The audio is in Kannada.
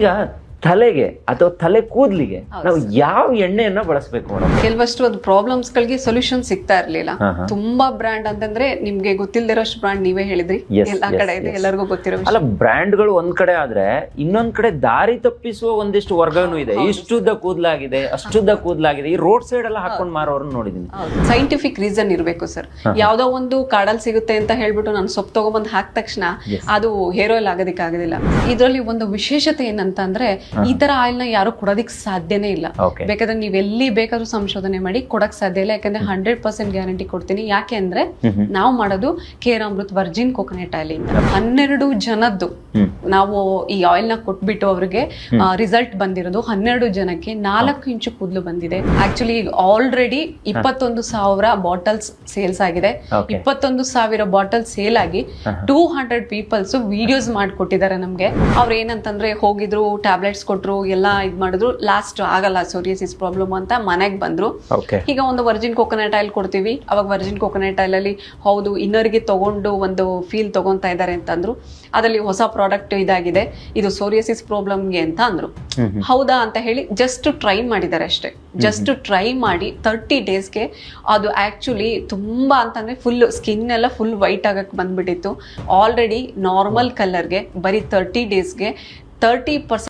ಈಗ ತಲೆಗೆ ಅಥವಾ ತಲೆ ಕೂದಲಿಗೆ ನಾವು ಯಾವ ಎಣ್ಣೆಯನ್ನ ಬಳಸಬೇಕು ಮೇಡಮ್? ಕೆಲವಷ್ಟು ಅದು ಪ್ರಾಬ್ಲಮ್ಸ್ ಗಳಿಗೆ ಸೊಲ್ಯೂಷನ್ ಸಿಗ್ತಾ ಇರ್ಲಿಲ್ಲ. ತುಂಬಾ ಬ್ರ್ಯಾಂಡ್ ಅಂತಂದ್ರೆ ನಿಮ್ಗೆ ಗೊತ್ತಿಲ್ದಿರೋಷ್ಟು ಬ್ರ್ಯಾಂಡ್ ನೀವೇ ಹೇಳಿದ್ರಿ, ಎಲ್ಲಾ ಕಡೆ ಇದೆ, ಎಲ್ಲರಿಗೂ ಗೊತ್ತಿರೋ ವಿಷಯ. ಅಲ್ಲ, ಬ್ರ್ಯಾಂಡ್ಗಳು ಒಂದ್ ಕಡೆ ಆದ್ರೆ ಇನ್ನೊಂದ್ ಕಡೆ ದಾರಿ ತಪ್ಪಿಸುವ ಒಂದಿಷ್ಟು ವರ್ಗನೂ ಇದೆ. ಇಷ್ಟುದ್ದ ಕೂದಲಾಗಿದೆ, ಅಷ್ಟುದ್ದ ಕೂದಲಾಗಿದೆ, ಈ ರೋಡ್ ಸೈಡ್ ಎಲ್ಲ ಹಾಕೊಂಡ್ ಮಾರೋರನ್ನ ನೋಡಿದೀನಿ. ಸೈಂಟಿಫಿಕ್ ರೀಸನ್ ಇರ್ಬೇಕು ಸರ್. ಯಾವ್ದೋ ಒಂದು ಕಾಡಲ್ಲಿ ಸಿಗುತ್ತೆ ಅಂತ ಹೇಳ್ಬಿಟ್ಟು ನಾನು ಸೊಪ್ಪು ತಗೊಂಡ್ಬಂದು ಹಾಕಿದ ತಕ್ಷಣ ಅದು ಹೇರ್ ಆಯಿಲ್ ಆಗೋದಿಕ್ಕಾಗೋದಿಲ್ಲ. ಇದರಲ್ಲಿ ಒಂದು ವಿಶೇಷತೆ ಏನಂತ ಅಂದ್ರೆ ಈ ತರ ಆಯಿಲ್ ನ ಯಾರು ಕೊಡೋದಿಕ್ ಸಾಧ್ಯನೇ ಇಲ್ಲ. ಬೇಕಾದ್ರೆ ನೀವ್ ಎಲ್ಲಿ ಬೇಕಾದ್ರೂ ಸಂಶೋಧನೆ ಮಾಡಿ ಕೊಡಕ್ ಸಾಧ್ಯ ಇಲ್ಲ. ಯಾಕಂದ್ರೆ 100% ಗ್ಯಾರಂಟಿ ಕೊಡ್ತೀನಿ. ಯಾಕೆ ಅಂದ್ರೆ ನಾವು ಮಾಡೋದು ಕೇರಾಮೃತ್ ವರ್ಜಿನ್ ಕೋಕೋನಟ್ ಆಯಿಲ್ ಇಂದ 12 ಜನದ್ದು ನಾವು ಈ ಆಯಿಲ್ ನ ಕೊಟ್ಬಿಟ್ಟು ಅವ್ರಿಗೆ ರಿಸಲ್ಟ್ ಬಂದಿರೋದು 12 ಜನಕ್ಕೆ 4 ಇಂಚು ಕೂದಲು ಬಂದಿದೆ. ಆಕ್ಚುಲಿ ಆಲ್ರೆಡಿ 21,000 ಬಾಟಲ್ಸ್ ಸೇಲ್ಸ್ ಆಗಿದೆ. 21,000 ಬಾಟಲ್ ಸೇಲ್ ಆಗಿ 200 ಪೀಪಲ್ಸ್ ವಿಡಿಯೋಸ್ ಮಾಡ್ಕೊಟ್ಟಿದ್ದಾರೆ ನಮ್ಗೆ. ಅವ್ರು ಏನಂತಂದ್ರೆ ಹೋಗಿದ್ರು, ಟ್ಯಾಬ್ಲೆಟ್ಸ್ ಕೊಟ್ರು, ಎಲ್ಲ ಇದ್ ಮಾಡಿದ್ರು, ಲಾಸ್ಟ್ ಆಗಲ್ಲ ಸೋರಿಯಾಸಿಸ್ ಪ್ರಾಬ್ಲಮ್ ಅಂತ ಮನೆಗ್ ಬಂದ್ರು. ಈಗ ಒಂದು ವರ್ಜಿನ್ ಕೋಕೋನಟ್ ಆಯಿಲ್ ಕೊಡ್ತೀವಿ. ಅವಾಗ ವರ್ಜಿನ್ ಕೋಕೋನಟ್ ಆಯಿಲ್ ಅಲ್ಲಿ ಹೌದು ಇನ್ನರಿಗೆ ತಗೊಂಡು ಒಂದು ಫೀಲ್ ತಗೊಂತಾ ಇದಾರೆ ಅಂತಂದ್ರು. ಅದ್ರಲ್ಲಿ ಹೊಸ ಪ್ರಾಡಕ್ಟ್ ಇದಾಗಿದೆ, ಇದು ಸೋರಿಯಾಸಿಸ್ ಪ್ರಾಬ್ಲಮ್ಗೆ ಅಂತ ಅಂದ್ರು. ಹೌದಾ ಅಂತ ಹೇಳಿ ಜಸ್ಟ್ ಟ್ರೈ ಮಾಡಿದ್ದಾರೆ ಅಷ್ಟೇ. ಜಸ್ಟ್ ಟ್ರೈ ಮಾಡಿ 30 ಡೇಸ್ಗೆ ಅದು ಆಕ್ಚುಲಿ ತುಂಬಾ ಅಂತಂದ್ರೆ ಫುಲ್ ಸ್ಕಿನ್ ಎಲ್ಲ ಫುಲ್ ವೈಟ್ ಆಗಕ್ ಬಂದ್ಬಿಟ್ಟಿತ್ತು. ಆಲ್ರೆಡಿ ನಾರ್ಮಲ್ ಕಲರ್ಗೆ ಬರೀ 30 ಡೇಸ್ಗೆ 30%